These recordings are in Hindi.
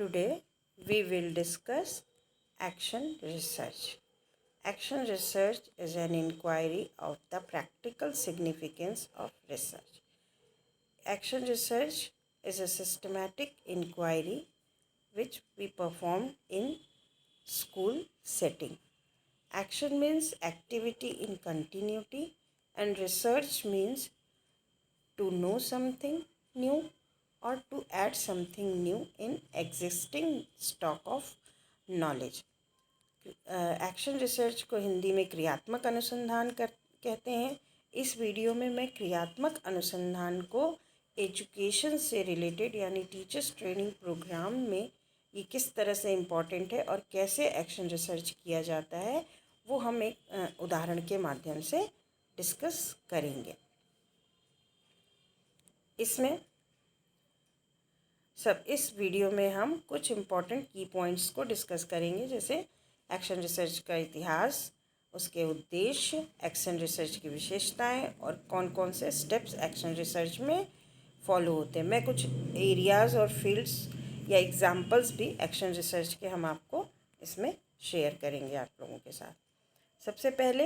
Today we will discuss action research. Action research is an inquiry of the practical significance of research. Action research is a systematic inquiry which we perform in school setting. Action means activity in continuity and research means to know something new or to add something new in existing stock of knowledge. Action research को हिंदी में क्रियात्मक अनुसंधान कहते हैं। इस वीडियो में मैं क्रियात्मक अनुसंधान को एजुकेशन से रिलेटेड यानी टीचर्स ट्रेनिंग प्रोग्राम में ये किस तरह से इम्पॉर्टेंट है और कैसे एक्शन रिसर्च किया जाता है वो हम एक उदाहरण के माध्यम से डिस्कस करेंगे। इस वीडियो में हम कुछ इम्पॉर्टेंट की पॉइंट्स को डिस्कस करेंगे, जैसे एक्शन रिसर्च का इतिहास, उसके उद्देश्य, एक्शन रिसर्च की विशेषताएं और कौन कौन से स्टेप्स एक्शन रिसर्च में फॉलो होते हैं। मैं कुछ एरियाज़ और फील्ड्स या एग्जांपल्स भी एक्शन रिसर्च के हम आपको इसमें शेयर करेंगे आप लोगों के साथ। सबसे पहले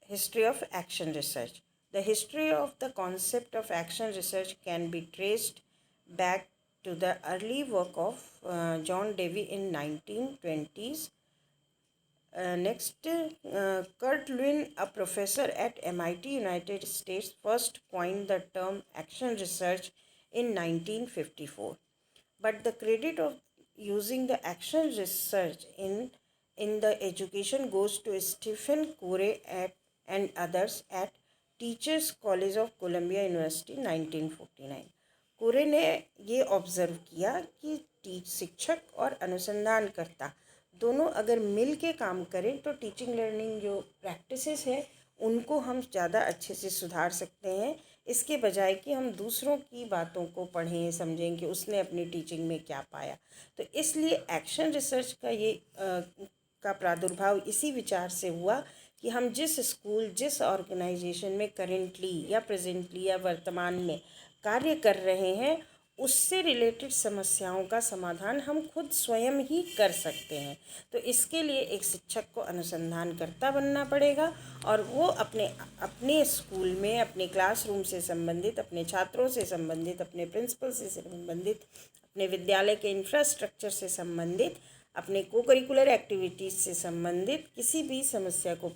history of action research. The history of the concept of action research can be traced back to the early work of John Dewey in 1920s. Next, Kurt Lewin, a professor at MIT, United States, first coined the term action research in 1954. But the credit of using the action research in the education goes to Stephen Covey and others at Teachers College of Columbia University, 1949. कोरे ने ये ऑब्ज़र्व किया कि शिक्षक और अनुसंधानकर्ता दोनों अगर मिल के काम करें तो टीचिंग लर्निंग जो प्रैक्टिसेस है उनको हम ज़्यादा अच्छे से सुधार सकते हैं, इसके बजाय कि हम दूसरों की बातों को पढ़ें समझें कि उसने अपनी टीचिंग में क्या पाया। तो इसलिए एक्शन रिसर्च का प्रादुर्भाव इसी विचार से हुआ कि हम जिस स्कूल जिस ऑर्गेनाइजेशन में करेंटली या प्रेजेंटली या वर्तमान में कार्य कर रहे हैं उससे रिलेटेड समस्याओं का समाधान हम खुद स्वयं ही कर सकते हैं। तो इसके लिए एक शिक्षक को अनुसंधानकर्ता बनना पड़ेगा और वो अपने स्कूल में अपने क्लासरूम से संबंधित, अपने छात्रों से संबंधित, अपने प्रिंसिपल से संबंधित, अपने विद्यालय के इंफ्रास्ट्रक्चर से संबंधित, अपने को करिकुलर एक्टिविटीज़ से संबंधित किसी भी समस्या को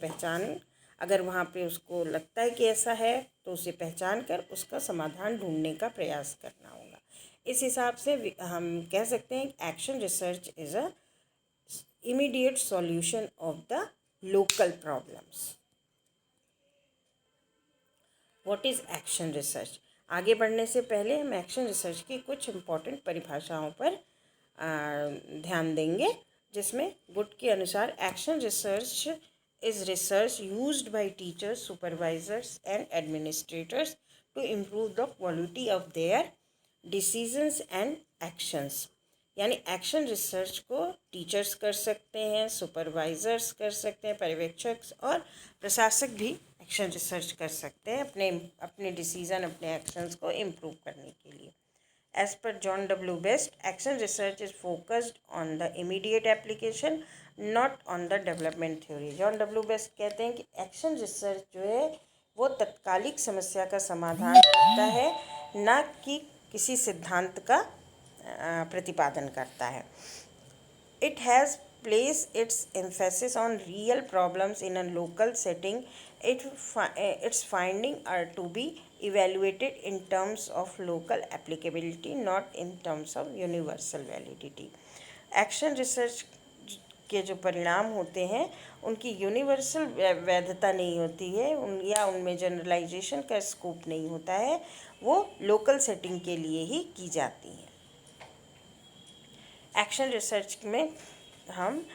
अगर वहाँ पे उसको लगता है कि ऐसा है तो उसे पहचान कर उसका समाधान ढूंढने का प्रयास करना होगा। इस हिसाब से हम कह सकते हैं कि action research is a immediate solution of the local problems. What is action research? आगे बढ़ने से पहले हम एक्शन रिसर्च की कुछ इम्पॉर्टेंट परिभाषाओं पर ध्यान देंगे, जिसमें गुड के अनुसार action research is research used by teachers, supervisors and administrators to improve the quality of their decisions and actions। यानी एक्शन रिसर्च को टीचर्स कर सकते हैं, सुपरवाइजर्स कर सकते हैं, पर्यवेक्षक और प्रशासक भी एक्शन रिसर्च कर सकते हैं अपने डिसीजन, अपने एक्शंस को इम्प्रूव करने के लिए। As per John W. Best, action research is focused on the immediate application, not on the development theory। John W best कहते हैं कि एक्शन रिसर्च जो है वो तत्कालिक समस्या का समाधान करता है, ना कि किसी सिद्धांत का प्रतिपादन करता है। It has placed its emphasis on real problems in a local setting। Its findings are to be evaluated in terms of local applicability, not in terms of universal validity। Action research के जो परिणाम होते हैं उनकी यूनिवर्सल वैधता नहीं होती है या उनमें जनरलाइजेशन का स्कोप नहीं होता है, वो लोकल सेटिंग के लिए ही की जाती हैं। एक्शन रिसर्च में हम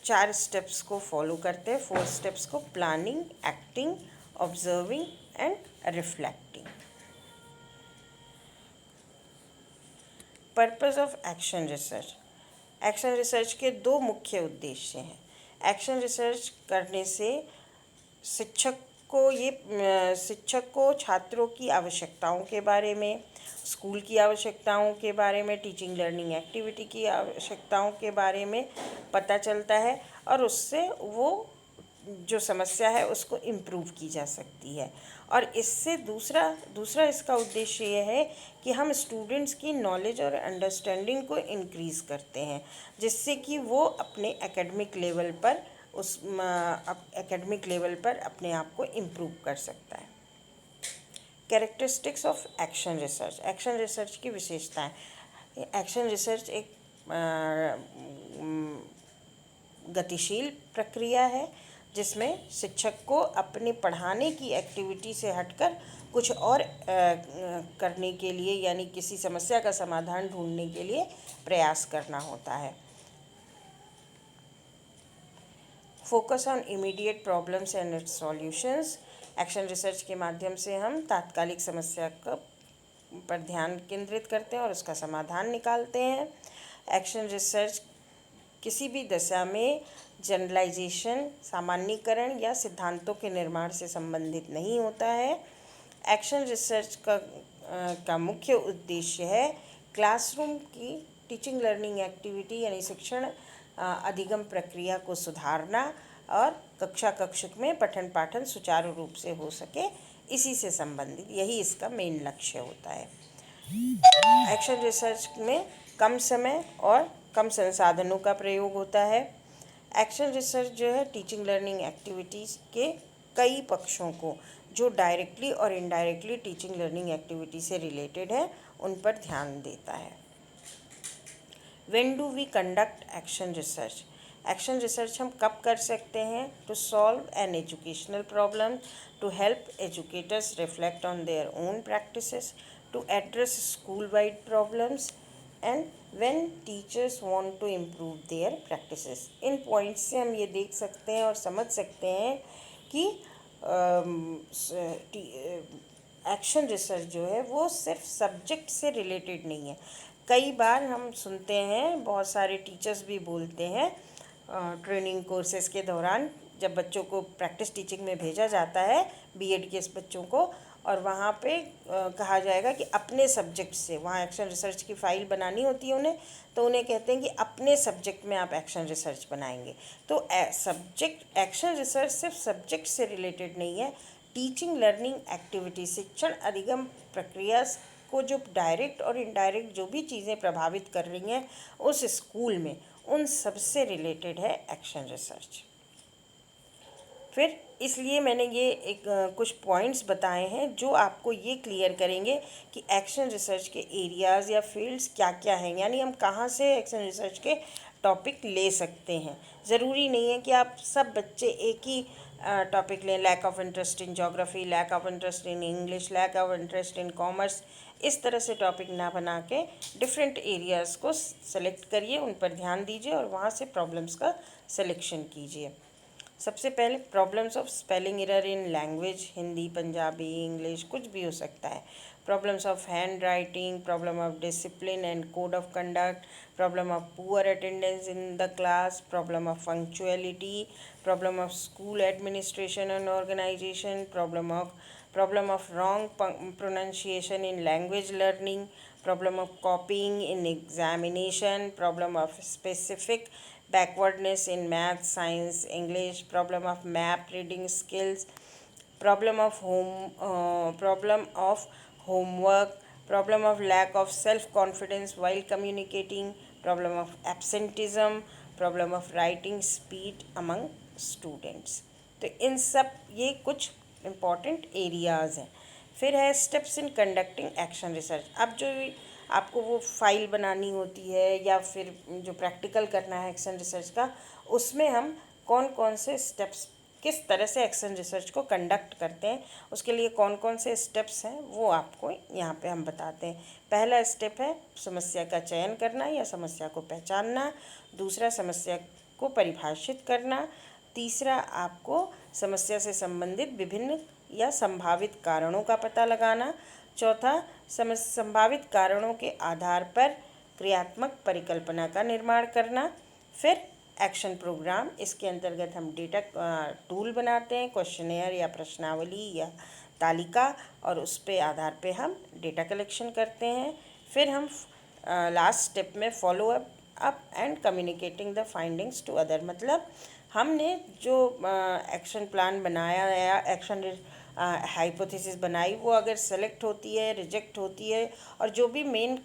4 स्टेप्स को फॉलो करते हैं, 4 स्टेप्स को: planning, acting, observing and reflecting. Purpose of action research. Action research के 2 मुख्य उद्देश्य हैं। एक्शन रिसर्च करने से शिक्षक शिक्षक को छात्रों की आवश्यकताओं के बारे में, स्कूल की आवश्यकताओं के बारे में, टीचिंग लर्निंग एक्टिविटी की आवश्यकताओं के बारे में पता चलता है और उससे वो जो समस्या है उसको इम्प्रूव की जा सकती है। और इससे दूसरा इसका उद्देश्य ये है कि हम स्टूडेंट्स की नॉलेज और अंडरस्टैंडिंग को इंक्रीज़ करते हैं, जिससे कि वो अपने एकेडमिक लेवल पर अपने आप को इम्प्रूव कर सकता है। कैरेक्टरिस्टिक्स ऑफ एक्शन रिसर्च की विशेषताएं। एक्शन रिसर्च एक गतिशील प्रक्रिया है जिसमें शिक्षक को अपने पढ़ाने की एक्टिविटी से हटकर कुछ और करने के लिए, यानी किसी समस्या का समाधान ढूंढने के लिए प्रयास करना होता है। Focus on immediate problems and it's solutions. Action research के माध्यम से हम तात्कालिक समस्या पर ध्यान केंद्रित करते हैं और उसका समाधान निकालते हैं। एक्शन रिसर्च किसी भी दशा में जनरलाइजेशन, सामान्यीकरण या सिद्धांतों के निर्माण से संबंधित नहीं होता है। एक्शन रिसर्च का मुख्य उद्देश्य है क्लासरूम की टीचिंग लर्निंग एक्टिविटी यानी शिक्षण अधिगम प्रक्रिया को सुधारना और कक्षा में पठन पाठन सुचारू रूप से हो सके, इसी से संबंधित यही इसका मेन लक्ष्य होता है। एक्शन रिसर्च में कम समय और कम संसाधनों का प्रयोग होता है। एक्शन रिसर्च जो है टीचिंग लर्निंग एक्टिविटीज़ के कई पक्षों को, जो डायरेक्टली और इनडायरेक्टली टीचिंग लर्निंग एक्टिविटी से रिलेटेड है, उन पर ध्यान देता है। When do we conduct action research? Action research हम कब कर सकते हैं? To solve an educational problem, to help educators reflect on their own practices, to address school wide problems and when teachers want to improve their practices. इन पॉइंट्स से हम ये देख सकते हैं और समझ सकते हैं कि एक्शन रिसर्च जो है वो सिर्फ सब्जेक्ट से रिलेटेड नहीं है। कई बार हम सुनते हैं, बहुत सारे टीचर्स भी बोलते हैं ट्रेनिंग कोर्सेज के दौरान, जब बच्चों को प्रैक्टिस टीचिंग में भेजा जाता है, बीएड के बच्चों को, और वहाँ पे कहा जाएगा कि अपने सब्जेक्ट से, वहाँ एक्शन रिसर्च की फ़ाइल बनानी होती है उन्हें, तो उन्हें कहते हैं कि अपने सब्जेक्ट में आप एक्शन रिसर्च बनाएंगे। तो एक्शन रिसर्च सिर्फ सब्जेक्ट से रिलेटेड नहीं है। टीचिंग लर्निंग एक्टिविटी, शिक्षण अधिगम प्रक्रिया को जो डायरेक्ट और इनडायरेक्ट जो भी चीज़ें प्रभावित कर रही हैं उस स्कूल में, उन सबसे रिलेटेड है एक्शन रिसर्च। फिर इसलिए मैंने ये कुछ पॉइंट्स बताए हैं जो आपको ये क्लियर करेंगे कि एक्शन रिसर्च के एरियाज़ या फील्ड्स क्या क्या हैं, यानी हम कहाँ से एक्शन रिसर्च के टॉपिक ले सकते हैं। ज़रूरी नहीं है कि आप सब बच्चे एक ही टॉपिक लें। Lack of interest in geography, lack of interest in English, lack of interest in commerce, इस तरह से टॉपिक ना बना के डिफरेंट एरियाज़ को सेलेक्ट करिए, उन पर ध्यान दीजिए और वहाँ से प्रॉब्लम्स का सिलेक्शन कीजिए। सबसे पहले problems of spelling error in language, Hindi, Punjabi, English, कुछ भी हो सकता है। Problems of hand writing, problem of discipline and code of conduct, problem of poor attendance in the class, problem of punctuality, problem of school administration and organisation, problem of wrong pronunciation in language learning, problem of copying in examination, problem of specific backwardness in math, science, English, problem of map reading skills, problem of homework, problem of lack of self-confidence while communicating, problem of absenteeism, problem of writing speed among students। तो इन सब ये कुछ इम्पॉर्टेंट एरियाज़ हैं। फिर है steps in conducting action research. अब जो आपको वो फाइल बनानी होती है या फिर जो प्रैक्टिकल करना है एक्शन रिसर्च का, उसमें हम कौन कौन से स्टेप्स, किस तरह से एक्शन रिसर्च को कंडक्ट करते हैं, उसके लिए कौन कौन से स्टेप्स हैं, वो आपको यहाँ पे हम बताते हैं। पहला स्टेप है समस्या का चयन करना या समस्या को पहचानना। दूसरा, समस्या को परिभाषित करना। तीसरा, आपको समस्या से संबंधित विभिन्न या संभावित कारणों का पता लगाना। चौथा, संभावित कारणों के आधार पर क्रियात्मक परिकल्पना का निर्माण करना। फिर एक्शन प्रोग्राम, इसके अंतर्गत हम डेटा टूल बनाते हैं, क्वेश्चनेयर या प्रश्नावली या तालिका, और उस पे आधार पे हम डेटा कलेक्शन करते हैं। फिर हम लास्ट स्टेप में follow up and communicating the findings to other, मतलब हमने जो एक्शन प्लान बनाया या एक्शन हाइपोथेसिस बनाई वो अगर सेलेक्ट होती है, रिजेक्ट होती है, और जो भी मेन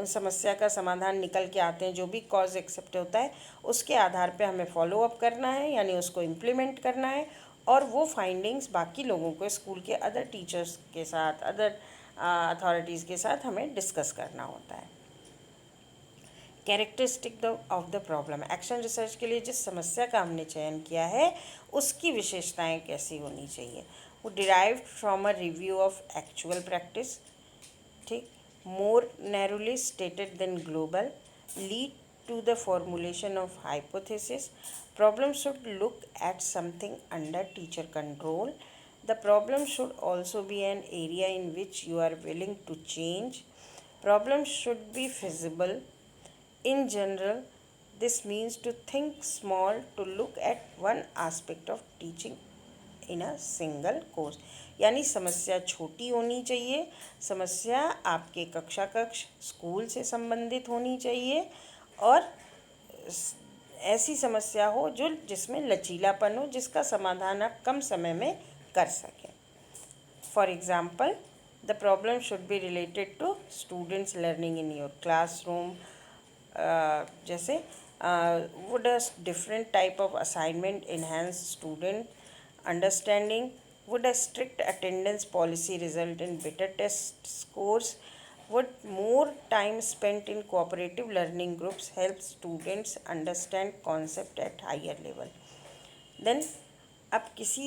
समस्या का समाधान निकल के आते हैं, जो भी कॉज एक्सेप्ट होता है, उसके आधार पे हमें फॉलो अप करना है, यानी उसको इम्प्लीमेंट करना है, और वो फाइंडिंग्स बाकी लोगों को, स्कूल के अदर टीचर्स के साथ, अदर अथॉरिटीज़ के साथ हमें डिस्कस करना होता है। Characteristic of the problem, action research के लिए जिस समस्या का हमने चयन किया है उसकी विशेषताएं कैसी होनी चाहिए। वो derived from a review of actual practice, ठीक, more narrowly stated than global, lead to the formulation of hypothesis. Problem should look at something under teacher control. The problem should also be an area in which you are willing to change. Problems should be feasible. In general, this means to think small, to look at one aspect of teaching in a single course, यानी समस्या छोटी होनी चाहिए, समस्या आपके कक्षा कक्ष स्कूल से संबंधित होनी चाहिए, और ऐसी समस्या हो जो जिसमें लचीलापन हो, जिसका समाधान आप कम समय में कर सकें। For example, the problem should be related to students learning in your classroom, जैसे would a different type of assignment enhance student understanding, would a strict attendance policy result in better test scores, would more time spent in cooperative learning groups help students understand concept at higher level. Then अब किसी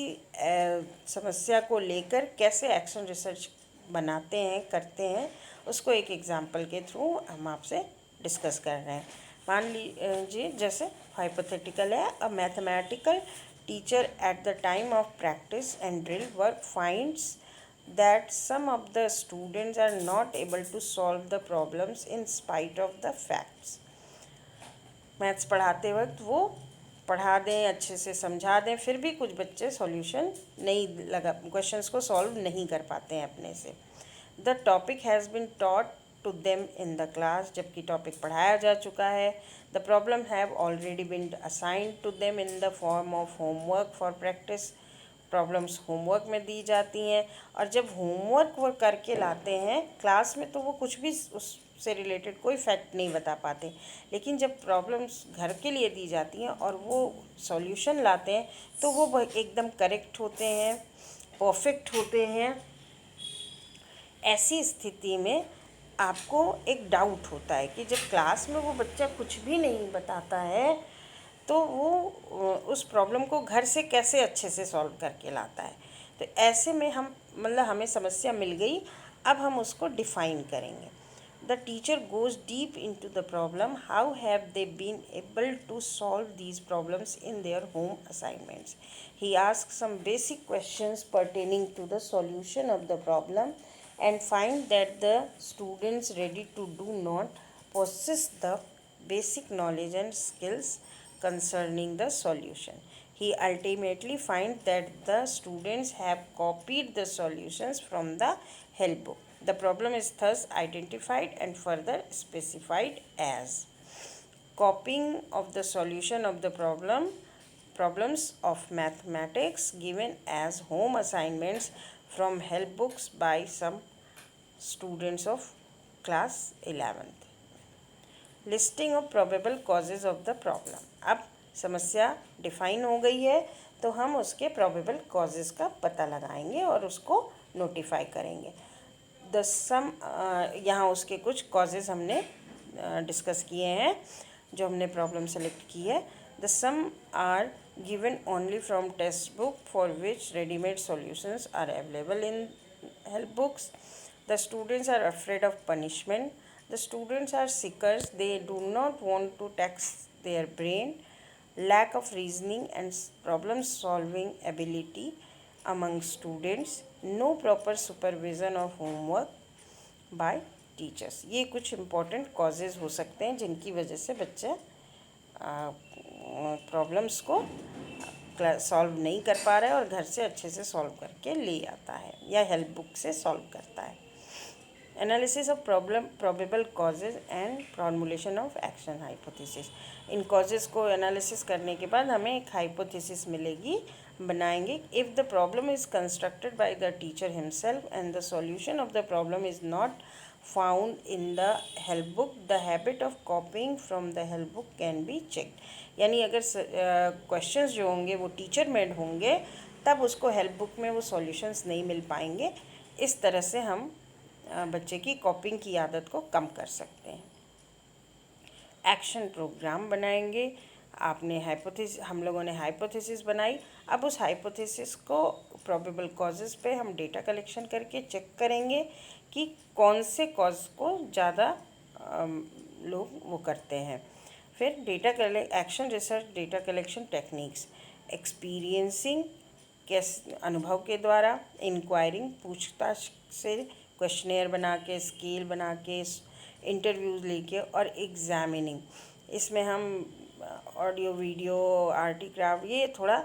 समस्या को लेकर कैसे एक्शन रिसर्च बनाते हैं, करते हैं, उसको एक एग्जांपल के थ्रू हम आपसे डिस्कस कर रहे हैं। मान लीजिए जैसे हाइपोथेटिकल है, a mathematical teacher at the time of practice and drill work finds that some of the students are not able to solve the problems in spite of the facts. Maths पढ़ाते वक्त वो पढ़ा दें, अच्छे से समझा दें, फिर भी कुछ बच्चे सॉल्यूशन नहीं लगा, क्वेश्चंस को सॉल्व नहीं कर पाते हैं अपने से। The topic has been taught to them in the class, जबकि टॉपिक पढ़ाया जा चुका है। The problem have already been assigned to them in the form of homework for practice, problems homework में दी जाती हैं, और जब होमवर्क वो करके लाते हैं क्लास में तो वो कुछ भी उससे रिलेटेड कोई फैक्ट नहीं बता पाते, लेकिन जब प्रॉब्लम्स घर के लिए दी जाती हैं और वो सॉल्यूशन लाते हैं तो वो एकदम करेक्ट होते हैं, परफेक्ट होते हैं। ऐसी स्थिति में आपको एक डाउट होता है कि जब क्लास में वो बच्चा कुछ भी नहीं बताता है तो वो उस प्रॉब्लम को घर से कैसे अच्छे से सॉल्व करके लाता है। तो ऐसे में हम मतलब हमें समस्या मिल गई, अब हम उसको डिफ़ाइन करेंगे। The teacher goes deep into the problem, how have they been able to solve these problems in their home assignments. He ask some basic questions pertaining to the solution of the problem and find that the students ready to do not possess the basic knowledge and skills concerning the solution. He ultimately finds that the students have copied the solutions from the help book. The problem is thus identified and further specified as copying of the solution of the problems of mathematics given as home assignments from help books by some students of class 11th. Listing of probable causes of the problem, अब समस्या डिफाइन हो गई है तो हम उसके प्रोबेबल कॉजेज का पता लगाएंगे और उसको नोटिफाई करेंगे। द सम यहाँ उसके कुछ कॉजेज हमने डिस्कस किए हैं जो हमने प्रॉब्लम सेलेक्ट की है। The sum are given only from text book for which readymade solutions are available in help books. The students are afraid of punishment. The students are seekers, they do not want to tax their brain. Lack of reasoning and problem solving ability among students. No proper supervision of homework by teachers. ये कुछ important causes हो सकते हैं जिनकी वजह से बच्चा प्रॉब्लम्स को सॉल्व नहीं कर पा रहा है और घर से अच्छे से सॉल्व करके ले आता है या हेल्प बुक से सॉल्व करता है। Analysis of problem, probable causes and formulation of action hypothesis. In causes को एनालिसिस करने के बाद हमें एक हाइपोथेसिस मिलेगी, बनाएंगे। If the problem is constructed by the teacher himself and the solution of the problem is not found in the help book, the habit of कॉपिंग from the help book can be checked. यानी अगर क्वेश्चंस जो होंगे वो टीचर मेड होंगे तब उसको हेल्प बुक में वो सॉल्यूशंस नहीं मिल पाएंगे। इस तरह से हम बच्चे की कॉपिंग की आदत को कम कर सकते हैं। एक्शन प्रोग्राम बनाएंगे। हम लोगों ने हाइपोथेसिस बनाई। अब उस हाइपोथेसिस को प्रोबेबल कॉजेज़ पे हम डेटा कलेक्शन करके चेक करेंगे कि कौन से कॉज को ज़्यादा लोग वो करते हैं। फिर action research data collection techniques, experiencing अनुभव के द्वारा, इंक्वायरिंग पूछताछ से, क्वेश्चनेयर बना के, स्केल बना के, इंटरव्यूज़ लेके, और एग्ज़ामिनिंग। इसमें हम ऑडियो वीडियो आर्टिक्राफ्ट ये थोड़ा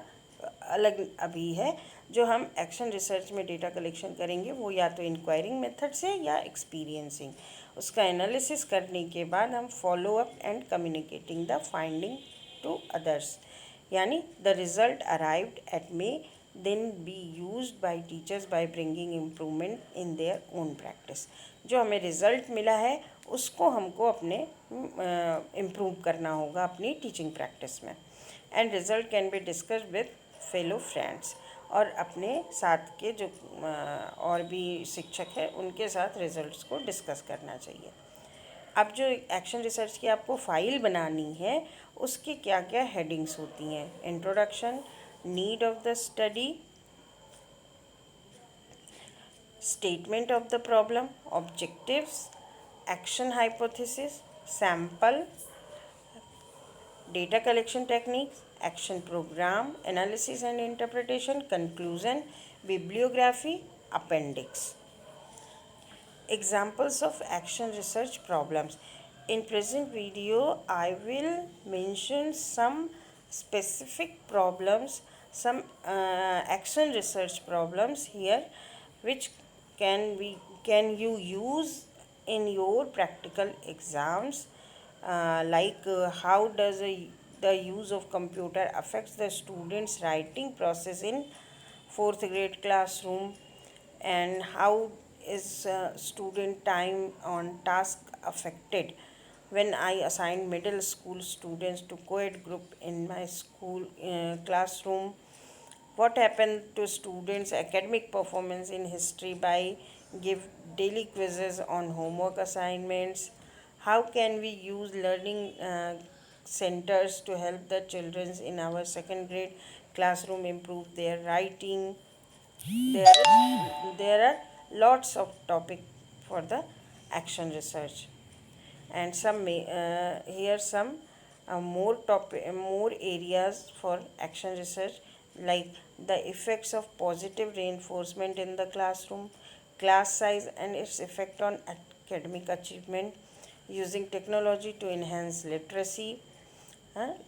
अलग अभी है। जो हम एक्शन रिसर्च में डेटा कलेक्शन करेंगे वो या तो इंक्वायरिंग मेथड से या एक्सपीरियंसिंग। उसका एनालिसिस करने के बाद हम follow up and communicating the finding to others, यानी the result arrived at may then be used by teachers by bringing improvement in their own practice. जो हमें रिज़ल्ट मिला है उसको हमको अपने इम्प्रूव करना होगा अपनी टीचिंग प्रैक्टिस में। End result can be discuss with fellow friends, और अपने साथ के जो और भी शिक्षक हैं उनके साथ रिज़ल्ट्स को डिस्कस करना चाहिए। अब जो एक्शन रिसर्च की आपको फ़ाइल बनानी है उसकी क्या क्या हेडिंग्स होती हैं? Introduction, need of the study, statement of the problem, objectives, action hypothesis, sample, data collection techniques, action program, analysis and interpretation, conclusion, bibliography, appendix. Examples of action research problems. In present video, I will mention some specific problems, some action research problems here, which can you use in your practical exams, how does the use of computer affects the students writing process in fourth grade classroom, and how is student time on task affected when I assign middle school students to co-ed group in my school classroom. What happened to students' academic performance in history by give daily quizzes on homework assignments? How can we use learning centers to help the children in our second grade classroom improve their writing? There are lots of topic for the action research, and here some more areas for action research, like the effects of positive reinforcement in the classroom, class size and its effect on academic achievement, using technology to enhance literacy,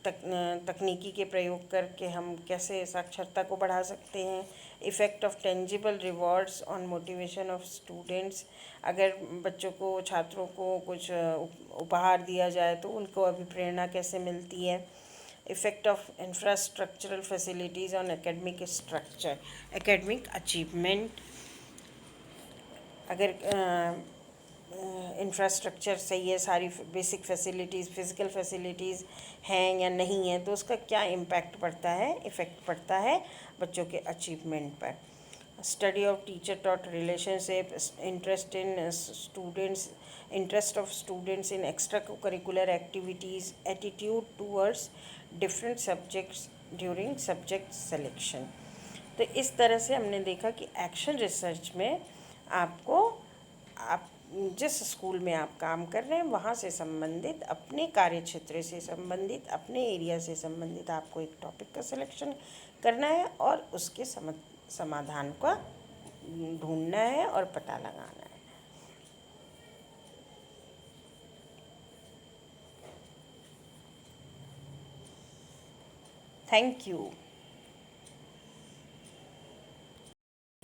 तकनीकी के प्रयोग करके हम कैसे साक्षरता को बढ़ा सकते हैं, effect of tangible rewards on motivation of students. अगर बच्चों को, छात्रों को कुछ उपहार दिया जाए तो उनको अभिप्रेरणा कैसे मिलती है, effect of infrastructural facilities on academic structure, academic achievement. अगर इंफ्रास्ट्रक्चर सही है, सारी बेसिक फैसिलिटीज़, फ़िज़िकल फैसिलिटीज़ हैं या नहीं हैं, तो उसका क्या इम्पैक्ट पड़ता है, इफ़ेक्ट पड़ता है बच्चों के अचीवमेंट पर। Study of teacher taught relationship, interest of students in extra curricular activities, attitude towards different subjects during subject selection. तो इस तरह से हमने देखा कि एक्शन रिसर्च में आपको आप जिस स्कूल में आप काम कर रहे हैं वहाँ से संबंधित, अपने कार्य क्षेत्र से संबंधित, अपने एरिया से संबंधित आपको एक टॉपिक का सिलेक्शन करना है और उसके समाधान का ढूंढना है और पता लगाना है। Thank you.